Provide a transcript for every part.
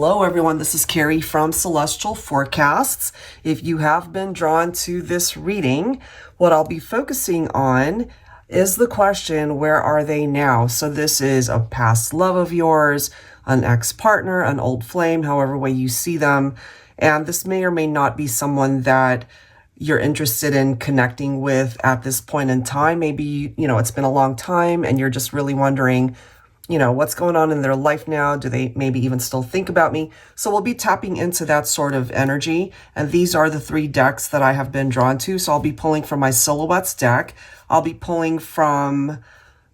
Hello everyone, this is Carrie from Celestial Forecasts. If you have been drawn to this reading, what I'll be focusing on is the question, where are they now? So this is a past love of yours, an ex-partner, an old flame, however way you see them. And this may or may not be someone that you're interested in connecting with at this point in time. Maybe, it's been a long time and you're just really wondering, what's going on in their life now? Do they maybe even still think about me? So we'll be tapping into that sort of energy. And these are the 3 decks that I have been drawn to. So I'll be pulling from my Silhouettes deck. I'll be pulling from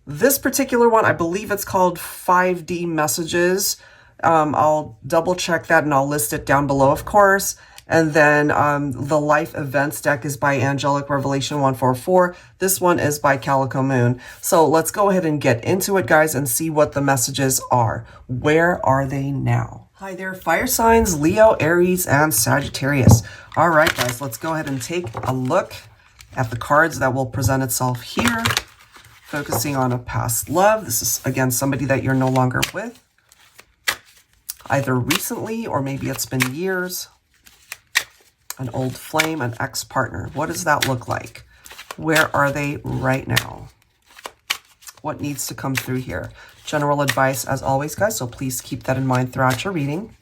this particular one. I believe it's called 5D Messages. I'll double check that and I'll list it down below, of course. And then the Life Events deck is by Angelic Revelation 144. This one is by Calico Moon. So let's go ahead and get into it, guys, and see what the messages are. Where are they now? Hi there, fire signs, Leo, Aries, and Sagittarius. All right, guys, let's go ahead and take a look at the cards that will present itself here. Focusing on a past love. This is, again, somebody that you're no longer with. Either recently or maybe it's been years. An old flame, an ex-partner. What does that look like? Where are they right now? What needs to come through here? General advice as always, guys, so please keep that in mind throughout your reading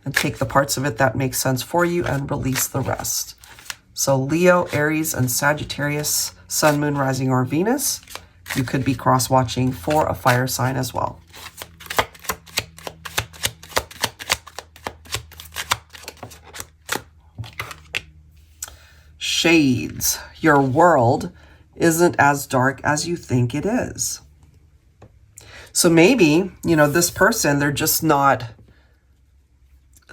and take the parts of it that make sense for you and release the rest. So Leo, Aries, and Sagittarius, Sun, Moon, Rising, or Venus. You could be cross-watching for a fire sign as well. Shades, your world isn't as dark as you think it is. So maybe, this person, they're just not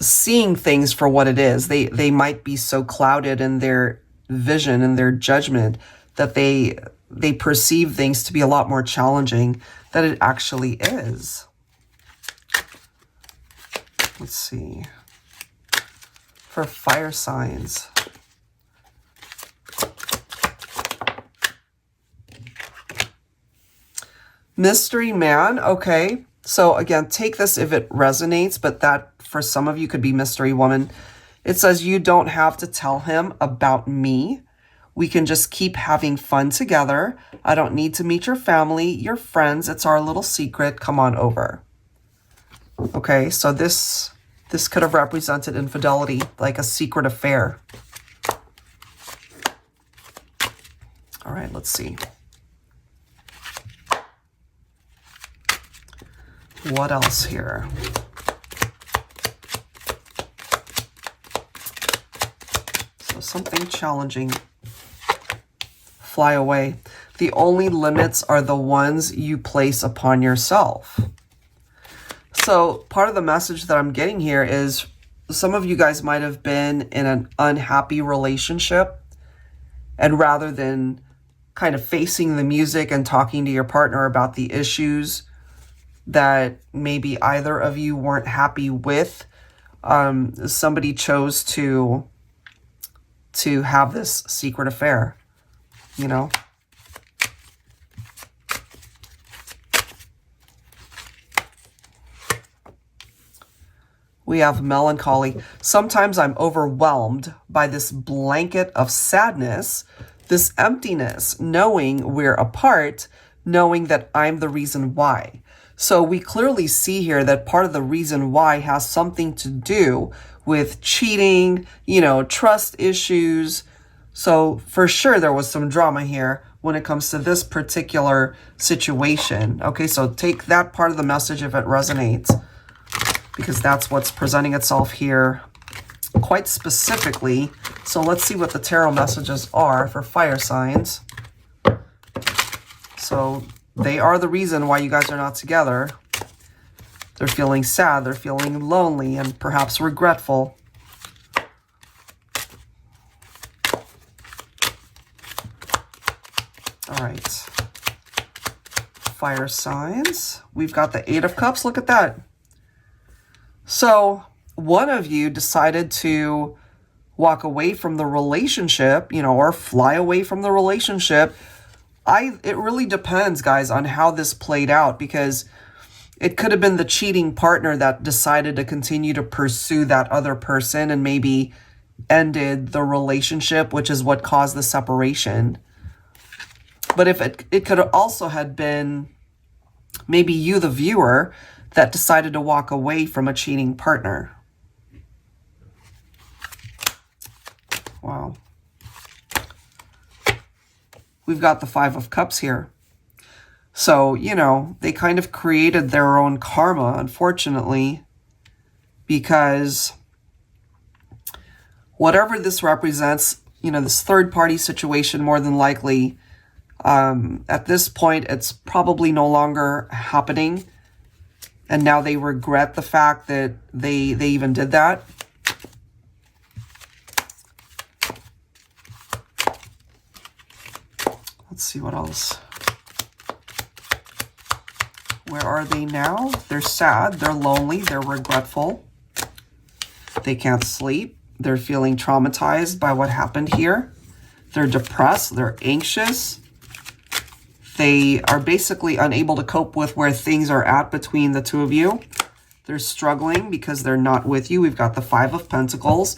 seeing things for what it is. They might be so clouded in their vision and their judgment that they perceive things to be a lot more challenging than it actually is. Let's see. For fire signs. Mystery man, okay. So again, take this if it resonates, but that for some of you could be mystery woman. It says you don't have to tell him about me. We can just keep having fun together. I don't need to meet your family, your friends. It's our little secret. Come on over. Okay, so this could have represented infidelity, like a secret affair. All right, let's see. What else here? So something challenging. Fly away. The only limits are the ones you place upon yourself. So part of the message that I'm getting here is some of you guys might have been in an unhappy relationship, and rather than kind of facing the music and talking to your partner about the issues that maybe either of you weren't happy with, somebody chose to have this secret affair, We have melancholy. Sometimes I'm overwhelmed by this blanket of sadness, this emptiness, knowing we're apart, knowing that I'm the reason why. So we clearly see here that part of the reason why has something to do with cheating, trust issues. So for sure there was some drama here when it comes to this particular situation. Okay, so take that part of the message if it resonates, because that's what's presenting itself here quite specifically. So let's see what the tarot messages are for fire signs. So they are the reason why you guys are not together. They're feeling sad, they're feeling lonely, and perhaps regretful. All right. Fire signs. We've got the 8 of Cups. Look at that. So one of you decided to walk away from the relationship, or fly away from the relationship. It really depends, guys, on how this played out, because It could have been the cheating partner that decided to continue to pursue that other person and maybe ended the relationship, which is what caused the separation. But if it could also have been maybe you, the viewer, that decided to walk away from a cheating partner. Wow. We've got the Five of Cups here. So, you know, they kind of created their own karma, unfortunately, because whatever this represents, you know, this third-party situation, more than likely, at this point, it's probably no longer happening. And now they regret the fact that they even did that. Let's see what else. Where are they now? They're sad, they're lonely, they're regretful. They can't sleep. They're feeling traumatized by what happened here. They're depressed, they're anxious. They are basically unable to cope with where things are at between the two of you. They're struggling because they're not with you. We've got the Five of Pentacles.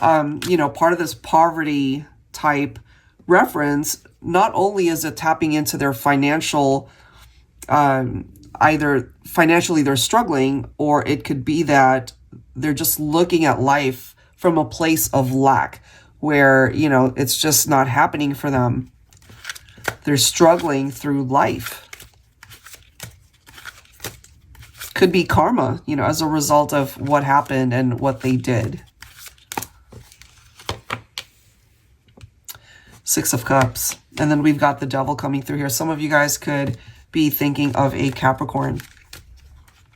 You know, part of this poverty type reference, not only is it tapping into their financial, either financially they're struggling, or it could be that they're just looking at life from a place of lack where, you know, it's just not happening for them. They're struggling through life. Could be karma, you know, as a result of what happened and what they did. Six of Cups. And then we've got the Devil coming through here. Some of you guys could be thinking of a Capricorn.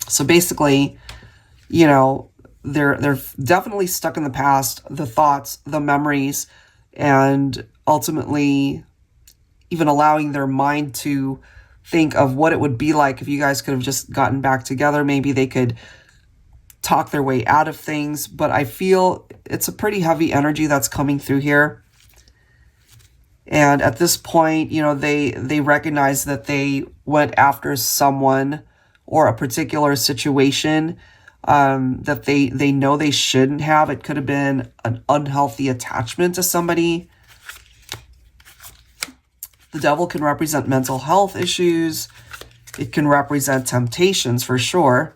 So basically, you know, they're definitely stuck in the past, the thoughts, the memories, and ultimately even allowing their mind to think of what it would be like if you guys could have just gotten back together. Maybe they could talk their way out of things, but I feel it's a pretty heavy energy that's coming through here. And at this point, you know, they recognize that they went after someone or a particular situation that they know they shouldn't have. It could have been an unhealthy attachment to somebody. The Devil can represent mental health issues. It can represent temptations for sure.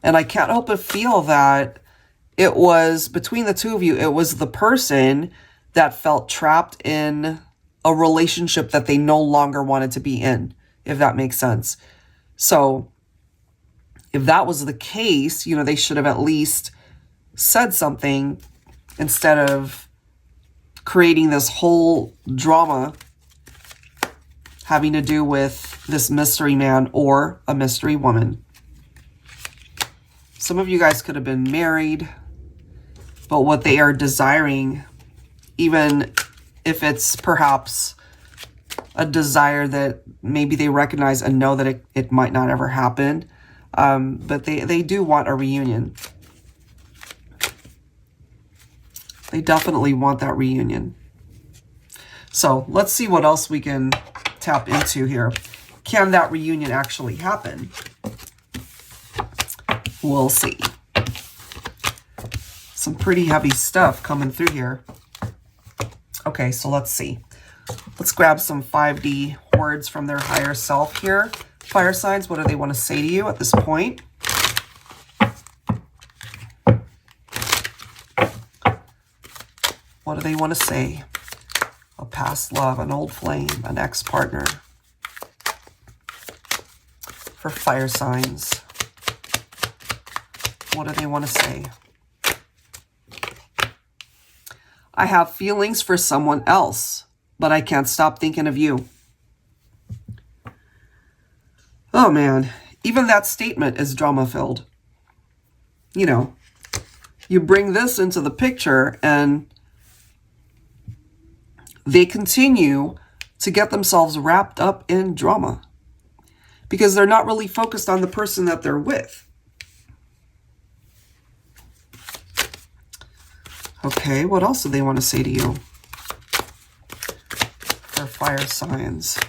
And I can't help but feel that it was, between the two of you, it was the person that felt trapped in a relationship that they no longer wanted to be in, if that makes sense. So if that was the case, you know, they should have at least said something instead of creating this whole drama having to do with this mystery man or a mystery woman. Some of you guys could have been married, but what they are desiring, even if it's perhaps a desire that maybe they recognize and know that it might not ever happen, but they do want a reunion. They definitely want that reunion. So let's see what else we can tap into here. Can that reunion actually happen? We'll see. Some pretty heavy stuff coming through here. Okay, so let's see. Let's grab some 5D words from their higher self here. Fire signs, what do they want to say to you at this point? What do they want to say? A past love, an old flame, an ex-partner. For fire signs, what do they want to say? I have feelings for someone else, but I can't stop thinking of you. Oh man, even that statement is drama-filled. You know, you bring this into the picture and they continue to get themselves wrapped up in drama because they're not really focused on the person that they're with. Okay, what else do they want to say to you? For fire signs.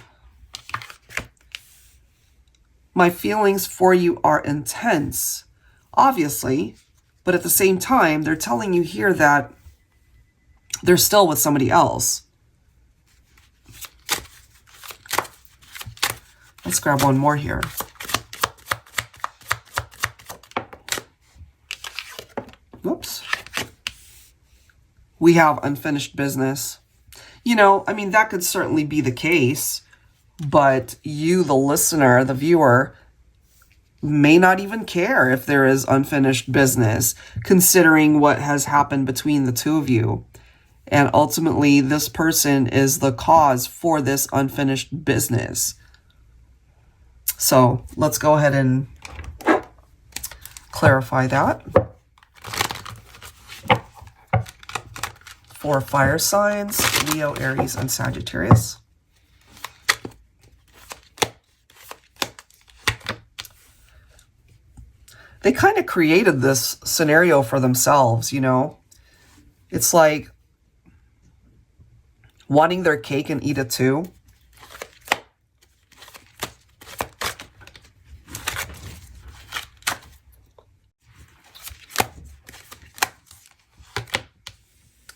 My feelings for you are intense, obviously, but at the same time, they're telling you here that they're still with somebody else. Let's grab one more here. Whoops. We have unfinished business. You know, I mean, that could certainly be the case, but you, the listener, the viewer, may not even care if there is unfinished business, considering what has happened between the two of you. And ultimately, this person is the cause for this unfinished business. So let's go ahead and clarify that. For fire signs, Leo, Aries, and Sagittarius. They kind of created this scenario for themselves, you know. It's like wanting their cake and eat it too.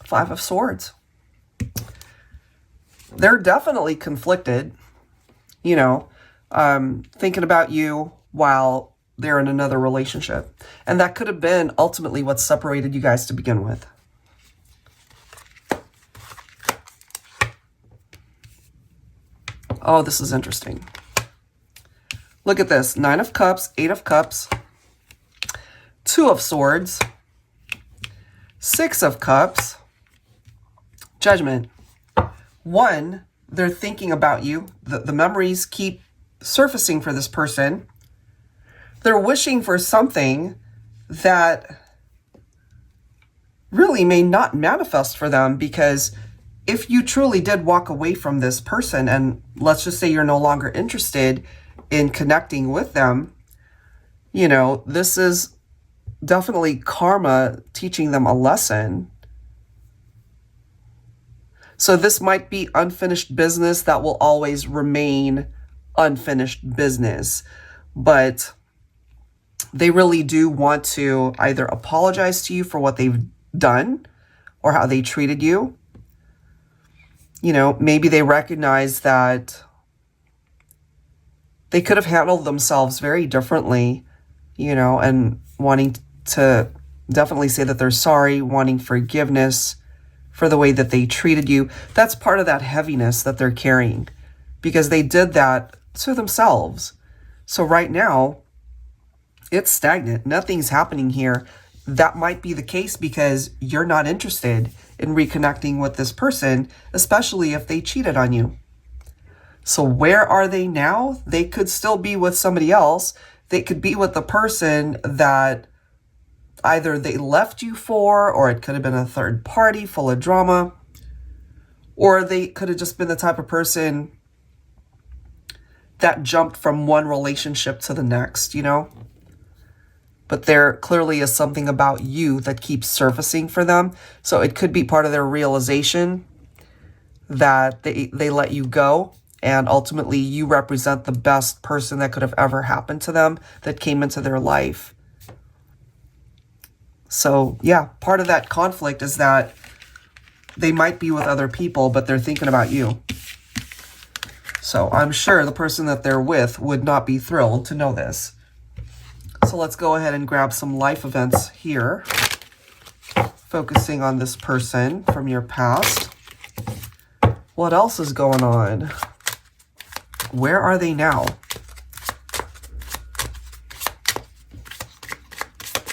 Five of Swords. They're definitely conflicted, you know, thinking about you while they're in another relationship. And that could have been ultimately what separated you guys to begin with. Oh, this is interesting. Look at this. 9 of Cups, 8 of Cups, 2 of Swords, 6 of Cups, Judgment. 1, they're thinking about you. The memories keep surfacing for this person. They're wishing for something that really may not manifest for them, because if you truly did walk away from this person, and let's just say you're no longer interested in connecting with them, you know, this is definitely karma teaching them a lesson. So this might be unfinished business that will always remain unfinished business, but they really do want to either apologize to you for what they've done or how they treated you. You know, maybe they recognize that they could have handled themselves very differently, you know, and wanting to definitely say that they're sorry, wanting forgiveness for the way that they treated you. That's part of that heaviness that they're carrying, because they did that to themselves. So right now, it's stagnant. Nothing's happening here. That might be the case because you're not interested in reconnecting with this person, especially if they cheated on you. So where are they now? They could still be with somebody else. They could be with the person that either they left you for, or it could have been a third party full of drama, or they could have just been the type of person that jumped from one relationship to the next, you know? But there clearly is something about you that keeps surfacing for them. So it could be part of their realization that they let you go, and ultimately you represent the best person that could have ever happened to them that came into their life. So yeah, part of that conflict is that they might be with other people, but they're thinking about you. So I'm sure the person that they're with would not be thrilled to know this. So let's go ahead and grab some life events here, focusing on this person from your past. What else is going on? Where are they now?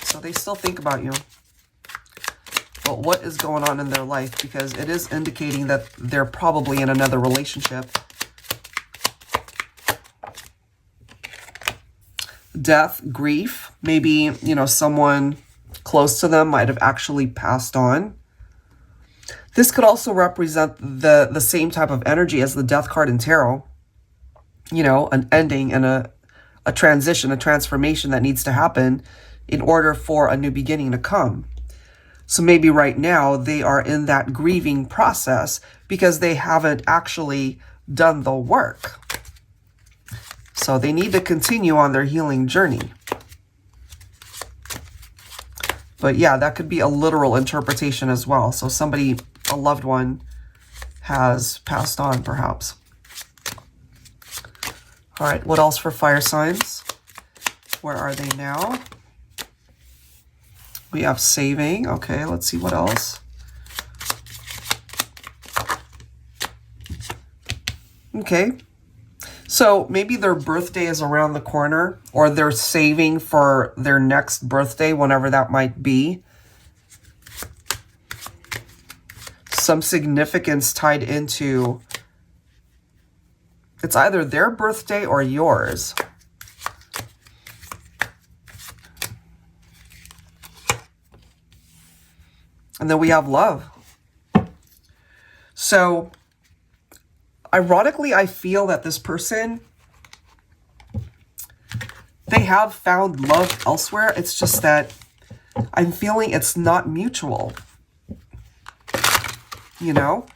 So they still think about you. But what is going on in their life? Because it is indicating that they're probably in another relationship. Death, grief, maybe, you know, someone close to them might have actually passed on. This could also represent the same type of energy as the Death card in tarot. You know, an ending and a transition, a transformation that needs to happen in order for a new beginning to come. So maybe right now they are in that grieving process because they haven't actually done the work. So they need to continue on their healing journey. But yeah, that could be a literal interpretation as well. So somebody, a loved one, has passed on perhaps. All right, what else for fire signs? Where are they now? We have saving. Okay, let's see what else. Okay, so maybe their birthday is around the corner, or they're saving for their next birthday, whenever that might be. Some significance tied into, it's either their birthday or yours. And then we have love. So, ironically, I feel that this person, they have found love elsewhere. It's just that I'm feeling it's not mutual. You know?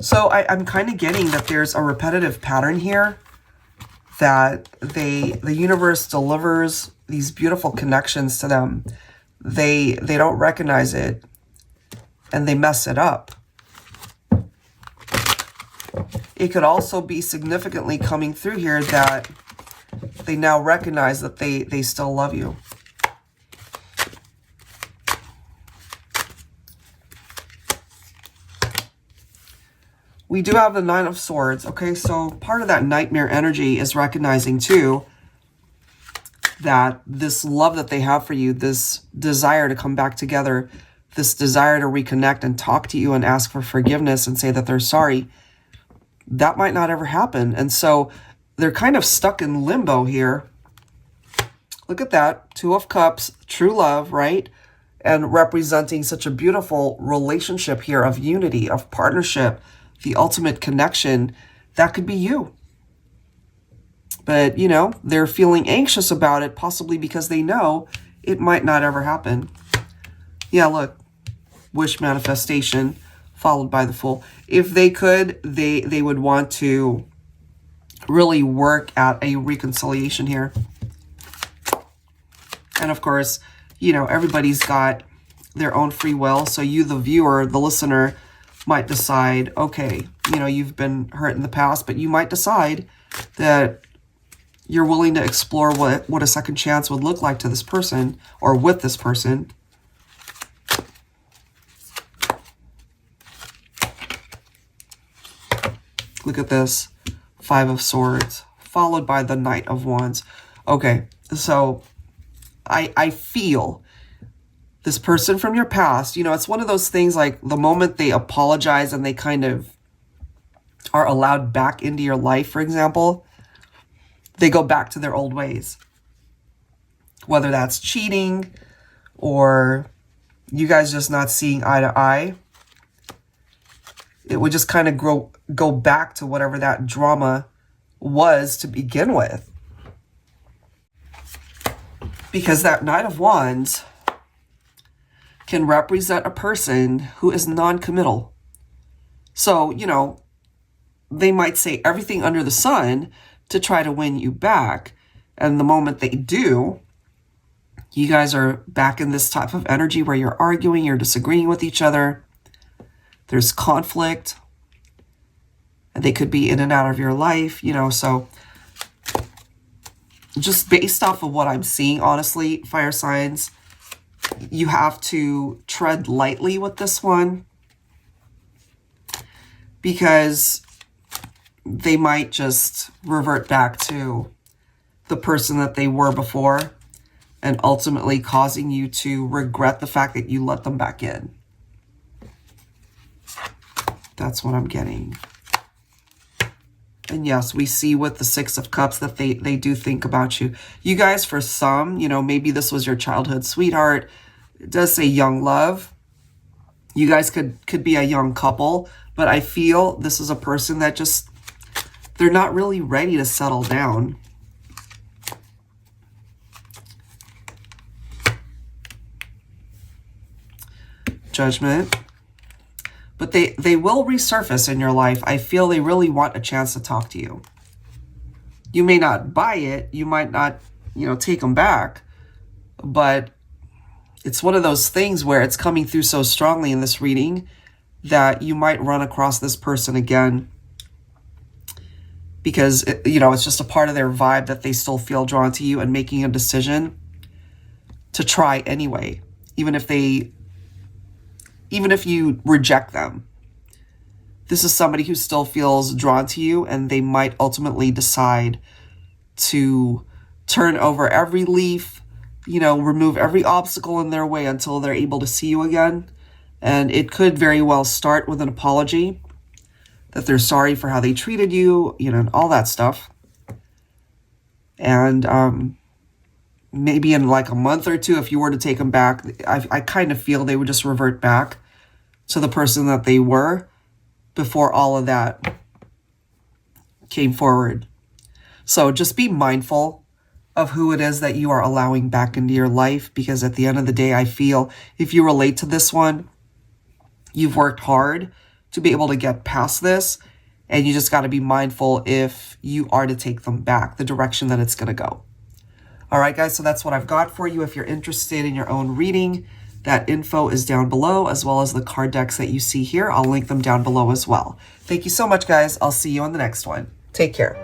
So I'm kind of getting that there's a repetitive pattern here, that the universe delivers these beautiful connections to them. They don't recognize it, and they mess it up. It could also be significantly coming through here that they now recognize that they still love you. We do have the Nine of Swords. Okay, so part of that nightmare energy is recognizing too that this love that they have for you, this desire to come back together, this desire to reconnect and talk to you and ask for forgiveness and say that they're sorry, that might not ever happen. And so they're kind of stuck in limbo here. Look at that. Two of Cups, true love, right? And representing such a beautiful relationship here of unity, of partnership, the ultimate connection. That could be you. But, you know, they're feeling anxious about it, possibly because they know it might not ever happen. Yeah, look, wish manifestation followed by the Fool. If they could, they would want to really work at a reconciliation here. And of course, you know, everybody's got their own free will. So you, the viewer, the listener, might decide, okay, you know, you've been hurt in the past, but you might decide that you're willing to explore what a second chance would look like to this person or with this person. Look at this. Five of Swords, followed by the Knight of Wands. Okay, so I feel this person from your past, you know, it's one of those things like the moment they apologize and they kind of are allowed back into your life, for example, they go back to their old ways. Whether that's cheating or you guys just not seeing eye to eye, it would just kind of go back to whatever that drama was to begin with. Because that Knight of Wands can represent a person who is non-committal. So, you know, they might say everything under the sun to try to win you back. And the moment they do, you guys are back in this type of energy where you're arguing, you're disagreeing with each other. There's conflict. And they could be in and out of your life, you know, so just based off of what I'm seeing, honestly, fire signs, you have to tread lightly with this one because they might just revert back to the person that they were before and ultimately causing you to regret the fact that you let them back in. That's what I'm getting. And yes, we see with the Six of Cups that they do think about you. You guys, for some, you know, maybe this was your childhood sweetheart. It does say young love. You guys could be a young couple, but I feel this is a person that just, they're not really ready to settle down. Judgment. But but they will resurface in your life. I feel they really want a chance to talk to you. You may not buy it. You might not, you know, take them back. But it's one of those things where it's coming through so strongly in this reading that you might run across this person again because, you know, it's just a part of their vibe that they still feel drawn to you and making a decision to try anyway, even if you reject them. This is somebody who still feels drawn to you, and they might ultimately decide to turn over every leaf, you know, remove every obstacle in their way until they're able to see you again. And it could very well start with an apology, that they're sorry for how they treated you, you know, and all that stuff. And maybe in like a month or two, if you were to take them back, I kind of feel they would just revert back to the person that they were before all of that came forward. So just be mindful of who it is that you are allowing back into your life, because at the end of the day, I feel if you relate to this one, you've worked hard to be able to get past this, and you just got to be mindful if you are to take them back, the direction that it's going to go. All right, guys, so that's what I've got for you. If you're interested in your own reading, that info is down below, as well as the card decks that you see here. I'll link them down below as well. Thank you so much, guys. I'll see you on the next one. Take care.